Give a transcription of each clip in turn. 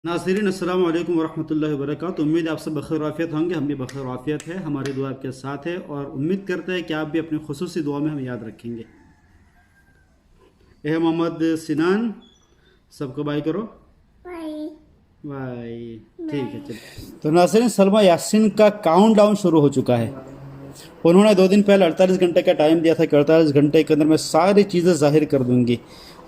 नाज़रीन अस्सलाम वालेकुम वरहमतुल्लाहि वबरकातुहू। उम्मीद है आप सब बखैर आफियत होंगे। हम भी बखैर आफियत है। हमारी दुआ आपके साथ है और उम्मीद करते हैं कि आप भी अपनी खुसूसी दुआ में हमें याद रखेंगे। ए मोहम्मद सिनान, सबको बाय करो। Bye bye. ठीक है, चलो। तो नाज़रीन, सलमा यासीन का काउंट डाउन शुरू हो चुका है। उन्होंने 2 दिन पहले 48 घंटे का टाइम दिया था कि 48 घंटे के अंदर मैं सारी चीज़ें जाहिर कर दूंगी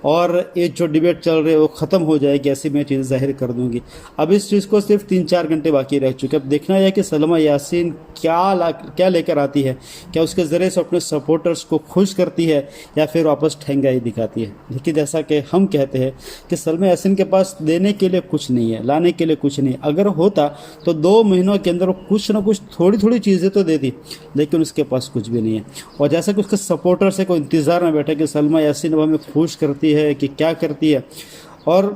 और ये जो डिबेट चल रही है वो ख़त्म हो जाएगी, ऐसी मैं चीज़ें जाहिर कर दूंगी। अब इस चीज़ को सिर्फ 3-4 घंटे बाकी रह चुके। अब देखना है कि सलमा यासीन क्या लेकर आती है। क्या उसके ज़रिए से अपने सपोर्टर्स को खुश करती है या फिर वापस ठहंगाई दिखाती है। लेकिन जैसा कि हम कहते हैं कि सलमा यासीन के पास देने के लिए कुछ नहीं है, लाने के लिए कुछ नहीं। अगर होता तो 2 महीनों के अंदर वो कुछ ना कुछ थोड़ी थोड़ी चीज़ें तो देती, लेकिन उसके पास कुछ भी नहीं है। और जैसा कि उसके सपोर्टर से कोई इंतज़ार में बैठे कि सलमा यासीन अब हमें खुश करती है कि क्या करती है। और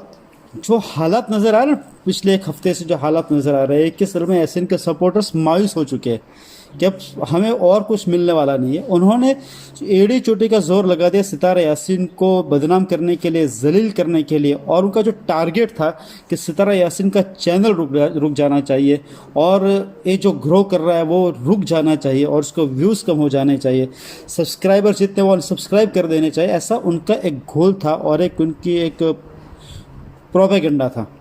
जो हालात नज़र आ रहे हैं पिछले 1 हफ्ते से, जो हालात नज़र आ रहे हैं कि सलमा यासीन के सपोर्टर्स मायूस हो चुके हैं कि अब हमें और कुछ मिलने वाला नहीं है। उन्होंने एड़ी चोटी का जोर लगा दिया सितारा यासीन को बदनाम करने के लिए, जलील करने के लिए। और उनका जो टारगेट था कि सितारा यासीन का चैनल रुक जाना चाहिए और ये जो ग्रो कर रहा है वो रुक जाना चाहिए और उसको व्यूज़ कम हो जाने चाहिए, सब्सक्राइबर जितने वो अनसब्सक्राइब कर देने चाहिए। ऐसा उनका एक गोल था और एक उनकी एक प्रोपेगेंडा था।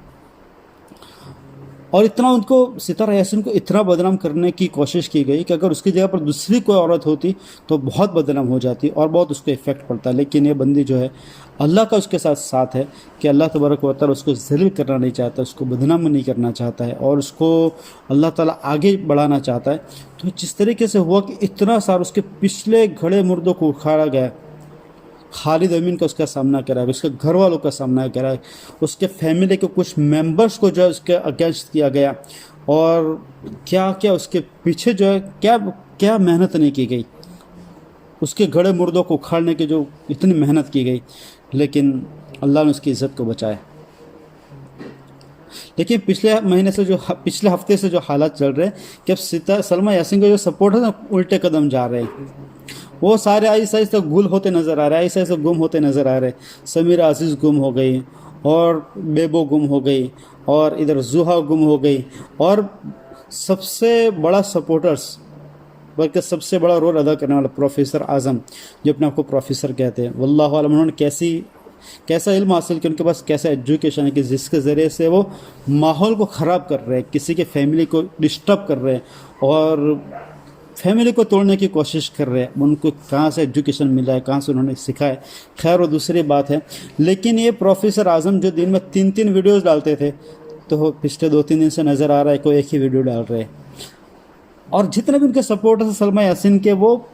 और इतना उनको सितारा यासीन को इतना बदनाम करने की कोशिश की गई कि अगर उसकी जगह पर दूसरी कोई औरत होती तो बहुत बदनाम हो जाती और बहुत उसको इफ़ेक्ट पड़ता। लेकिन ये बंदी जो है, अल्लाह का उसके साथ है कि अल्लाह तबारक व तआला उसको ज़लील करना नहीं चाहता, उसको बदनाम नहीं करना चाहता है और उसको अल्लाह ताला आगे बढ़ाना चाहता है। तो जिस तरीके से हुआ कि इतना सारा उसके पिछले घड़े मुर्दों को उखाड़ा गया, खालिद अमीन का उसका सामना करा है, उसके घर वालों का सामना करा है, उसके फैमिली के कुछ मेंबर्स को जो है उसके अगेंस्ट किया गया। और क्या क्या उसके पीछे जो है क्या क्या मेहनत नहीं की गई, उसके घड़े मुर्दों को उखाड़ने की जो इतनी मेहनत की गई, लेकिन अल्लाह ने उसकी इज़्ज़त को बचाया। लेकिन पिछले हफ्ते से जो हालात चल रहे हैं कि अब सलमा यासीन का जो सपोर्ट है ना, उल्टे कदम जा रहे हैं। वो सारे आहिस्ता आहिस्ता गुल होते नज़र आ रहे हैं, आहिस्ता आहिस्ता गुम होते नज़र आ रहे हैं। समीरा अजीज़ गुम हो गई और बेबो गुम हो गई और इधर जुहा गुम हो गई। और सबसे बड़ा सपोर्टर्स, बल्कि सबसे बड़ा रोल अदा करने वाला प्रोफेसर आज़म, जो अपने आप को प्रोफेसर कहते हैं, वल्लाहु आलम उन्होंने कैसा इल्म हासिल किया, उनके पास कैसा एजुकेशन है कि जिसके ज़रिए से वो माहौल को ख़राब कर रहे हैं, किसी के फैमिली को डिस्टर्ब कर रहे हैं और फैमिली को तोड़ने की कोशिश कर रहे हैं। उनको कहाँ से एजुकेशन मिला है, कहाँ से उन्होंने सीखा है, खैर वो दूसरी बात है। लेकिन ये प्रोफेसर आज़म जो दिन में 3-3 वीडियोज़ डालते थे, तो पिछले 2-3 दिन से नज़र आ रहा है कोई एक ही वीडियो डाल रहे हैं। और जितने भी उनके सपोर्टर्स हैं सलमा यासीन के, वो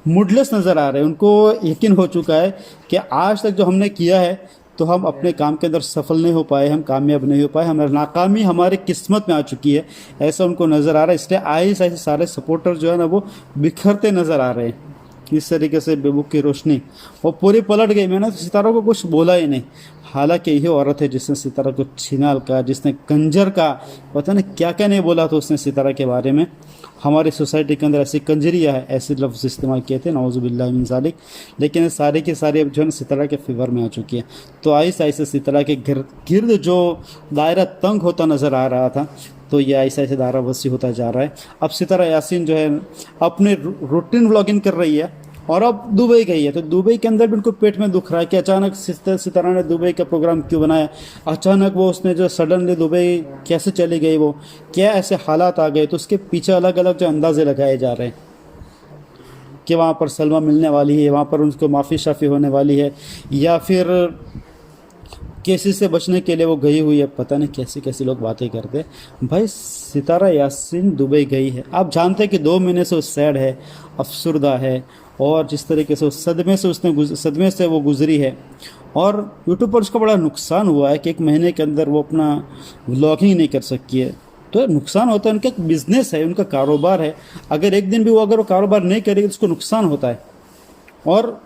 मूडलेस नज़र आ रहे हैं। उनको यकीन हो चुका है कि आज तक जो हमने किया है तो हम अपने काम के अंदर सफल नहीं हो पाए, हम कामयाब नहीं हो पाए, हमारी नाकामी हमारी किस्मत में आ चुकी है, ऐसा उनको नज़र आ रहा है। इसलिए आहिस्ता आहिस्ता सारे सपोर्टर जो है ना वो बिखरते नज़र आ रहे हैं। इस तरीके से बेबुक की रोशनी वो पूरी पलट गई। मैंने तो सितारा को कुछ बोला ही नहीं, हालांकि यही औरत है जिसने सितारा को छिनाल का, जिसने कंजर का, पता नहीं क्या क्या नहीं बोला था उसने सितारा के बारे में। हमारी सोसाइटी के अंदर ऐसी कंजरिया है, ऐसे लफ्ज़ इस्तेमाल किए थे, नौज़ुबिल्लाहि मिन ज़ालिक। लेकिन ये सारी की सारी अब जो है सितारा के फेवर में आ चुकी है। तो आहिस्ता आहिस्ता सितारा के गिर्द जो दायरा तंग होता नज़र आ रहा था, तो ये ऐसा ऐसे दायरा वसी होता जा रहा है। अब सितारा यासीन जो है अपने रूटीन व्लॉगिंग कर रही है और अब दुबई गई है। तो दुबई के अंदर भी उनको पेट में दुख रहा है कि अचानक सितारा ने दुबई का प्रोग्राम क्यों बनाया, अचानक वो उसने जो सडनली दुबई कैसे चली गई, वो क्या ऐसे हालात आ गए। तो उसके पीछे अलग अलग जो अंदाजे लगाए जा रहे हैं कि वहाँ पर सलमा मिलने वाली है, वहाँ पर उनको माफ़ी शाफ़ी होने वाली है, या फिर केसेस से बचने के लिए वो गई हुई है। पता नहीं कैसी कैसी लोग बातें करते हैं। भाई सितारा यासीन दुबई गई है, आप जानते हैं कि 2 महीने से वो सैड है, अफसुर्दा है और जिस तरीके से उस सदमे से वो गुजरी है। और यूट्यूब पर उसका बड़ा नुकसान हुआ है कि 1 महीने के अंदर वो अपना व्लॉगिंग नहीं कर सकी है। तो नुकसान होता है, उनका एक बिज़नेस है, उनका कारोबार है। अगर एक दिन भी वो अगर वो कारोबार नहीं करेगी तो उसको नुकसान होता है। और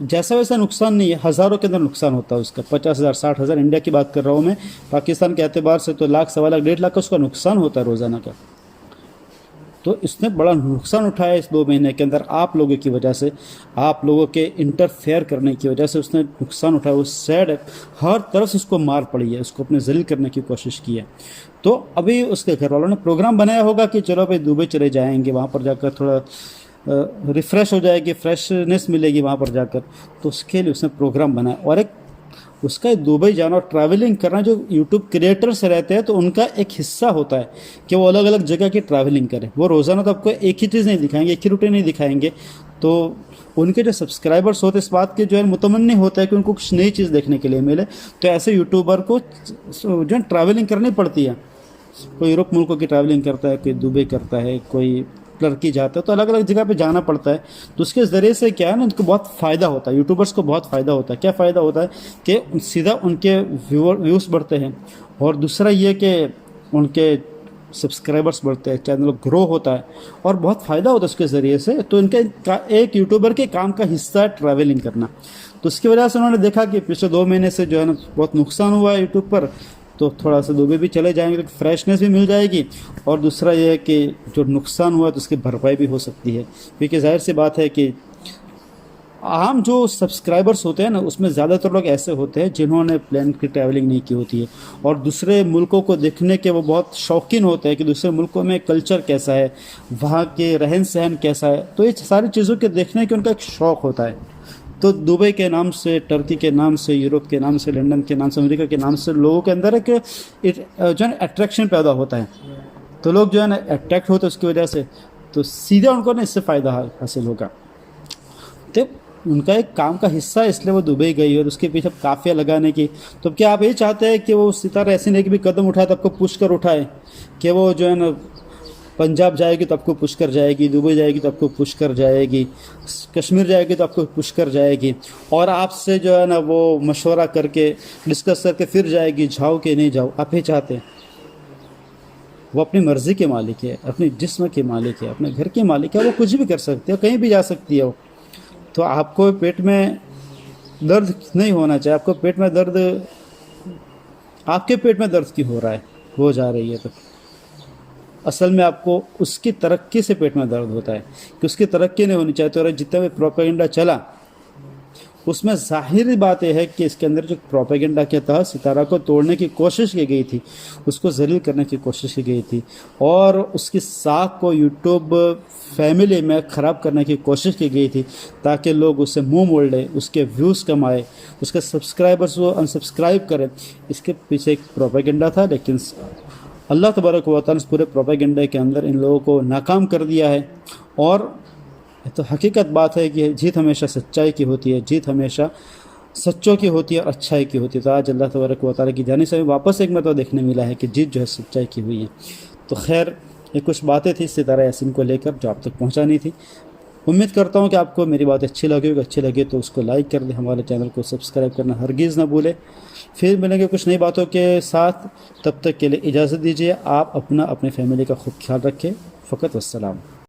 जैसा वैसा नुकसान नहीं है, हज़ारों के अंदर नुकसान होता है उसका। 50,000 60,000 इंडिया की बात कर रहा हूँ मैं, पाकिस्तान के एतबार से तो 1 लाख 1.25 लाख 1.5 लाख का उसका नुकसान होता है रोज़ाना का। तो इसने बड़ा नुकसान उठाया इस 2 महीने के अंदर, आप लोगों की वजह से, आप लोगों के इंटरफेयर करने की वजह से उसने नुकसान उठाया। वो सैड है, हर तरफ से उसको मार पड़ी है, उसको अपने जलील करने की कोशिश की है। तो अभी उसके घर वालों ने प्रोग्राम बनाया होगा कि चलो भाई दुबई चले जाएंगे, वहाँ पर जाकर थोड़ा रिफ़्रेश हो जाएगी, फ्रेशनेस मिलेगी वहाँ पर जाकर। तो उसके लिए उसने प्रोग्राम बनाया, और एक उसका दुबई जाना और ट्रैवलिंग करना, जो यूट्यूब क्रिएटर्स रहते हैं तो उनका एक हिस्सा होता है कि वो अलग अलग जगह की ट्रैवलिंग करें। वो रोज़ाना तो आपको एक ही चीज़ नहीं दिखाएंगे, एक ही रूटीन नहीं दिखाएंगे। तो उनके जो सब्सक्राइबर्स होते हैं इस बात के जो है मुतमन्नी होता है कि उनको कुछ नई चीज़ देखने के लिए मिले। तो ऐसे यूट्यूबर को जो है ट्रैवलिंग करनी पड़ती है। कोई यूरोप मुल्कों की ट्रैवलिंग करता है, कोई दुबई करता है, कोई टर्की जाता है, तो अलग अलग जगह पे जाना पड़ता है। तो उसके ज़रिए से क्या है ना, उनको बहुत फ़ायदा होता है, यूट्यूबर्स को बहुत फ़ायदा होता है। क्या फ़ायदा होता है कि सीधा उनके व्यूज़ बढ़ते हैं, और दूसरा ये कि उनके सब्सक्राइबर्स बढ़ते हैं, चैनल ग्रो होता है, और बहुत फ़ायदा होता है उसके ज़रिए से। तो इनके एक यूट्यूबर के काम का हिस्सा है ट्रैवलिंग करना। तो उसकी वजह से उन्होंने देखा कि पिछले 2 महीने से जो है ना बहुत नुकसान हुआ है यूट्यूब पर, तो थोड़ा सा दुबई भी चले जाएंगे तो फ्रेशनेस भी मिल जाएगी, और दूसरा ये है कि जो नुकसान हुआ तो उसकी भरपाई भी हो सकती है। क्योंकि जाहिर सी बात है कि आम जो सब्सक्राइबर्स होते हैं ना, उसमें ज़्यादातर लोग ऐसे होते हैं जिन्होंने प्लेन की ट्रैवलिंग नहीं की होती है, और दूसरे मुल्कों को देखने के वो बहुत शौकीन होते हैं कि दूसरे मुल्कों में कल्चर कैसा है, वहाँ के रहन सहन कैसा है। तो ये सारी चीज़ों के देखने के उनका एक शौक़ होता है। तो दुबई के नाम से, टर्की के नाम से, यूरोप के नाम से, लंदन के नाम से, अमेरिका के नाम से लोगों के अंदर एक जो है अट्रैक्शन पैदा होता है। तो लोग जो है ना अट्रैक्ट होते हैं उसकी वजह से, तो सीधा उनको ना इससे फ़ायदा हासिल होगा। तो उनका एक काम का हिस्सा है, इसलिए वो दुबई गई, और उसके पीछे काफ़िया लगाने की। तो क्या आप ये चाहते हैं कि वो सितारा ऐसे नहीं कि भी कदम उठाए तो आपको पुश कर उठाए, कि वो जो है ना पंजाब जाएगी तो आपको पुश कर जाएगी, दुबई जाएगी तो आपको पुश कर जाएगी, कश्मीर जाएगी तो आपको पुश कर जाएगी, और आपसे जो है ना वो मशवरा करके डिस्कस करके फिर जाएगी, जाओ कि नहीं जाओ। आप ये चाहते हैं? वो अपनी मर्ज़ी के मालिक है, अपने जिस्म के मालिक है, अपने घर के मालिक है, वो कुछ भी कर सकती है, कहीं भी जा सकती है वो। तो आपको पेट में दर्द नहीं होना चाहिए। आपको पेट में दर्द, आपके पेट में दर्द क्यों हो रहा है, हो जा रही है, तो असल में आपको उसकी तरक्की से पेट में दर्द होता है कि उसकी तरक्की नहीं होनी चाहिए। और जितना भी प्रोपेगेंडा चला उसमें ज़ाहिरी बात यह है कि इसके अंदर जो प्रोपेगेंडा के तहत सितारा को तोड़ने की कोशिश की गई थी, उसको जलील करने की कोशिश की गई थी, और उसकी साख को यूट्यूब फैमिली में ख़राब करने की कोशिश की गई थी, ताकि लोग उससे मुंह मोड़ लें, उसके व्यूज़ कमाए, उसके सब्सक्राइबर्स को अनसब्सक्राइब करें। इसके पीछे एक प्रोपेगेंडा था, लेकिन अल्लाह तबारक व तआला इस पूरे प्रोपेगेंडे के अंदर इन लोगों को नाकाम कर दिया है। और तो हकीकत बात है कि जीत हमेशा सच्चाई की होती है, जीत हमेशा सच्चों की होती है और अच्छाई की होती है। तो आज अल्लाह तबारक व तआला की जानिब से वापस एक मतलब देखने मिला है कि जीत जो है सच्चाई की हुई है। तो खैर, ये कुछ बातें थी सितारा यासीन को लेकर जो आप तक पहुँचानी थी। उम्मीद करता हूँ कि आपको मेरी बात अच्छी लगी होगी। अच्छी लगे तो उसको लाइक कर दें, हमारे चैनल को सब्सक्राइब करना हरगिज़ ना भूलें। फिर मिलेंगे कुछ नई बातों के साथ, तब तक के लिए इजाज़त दीजिए। आप अपना, अपने फैमिली का खूब ख्याल रखें। फ़कत वस्सलाम।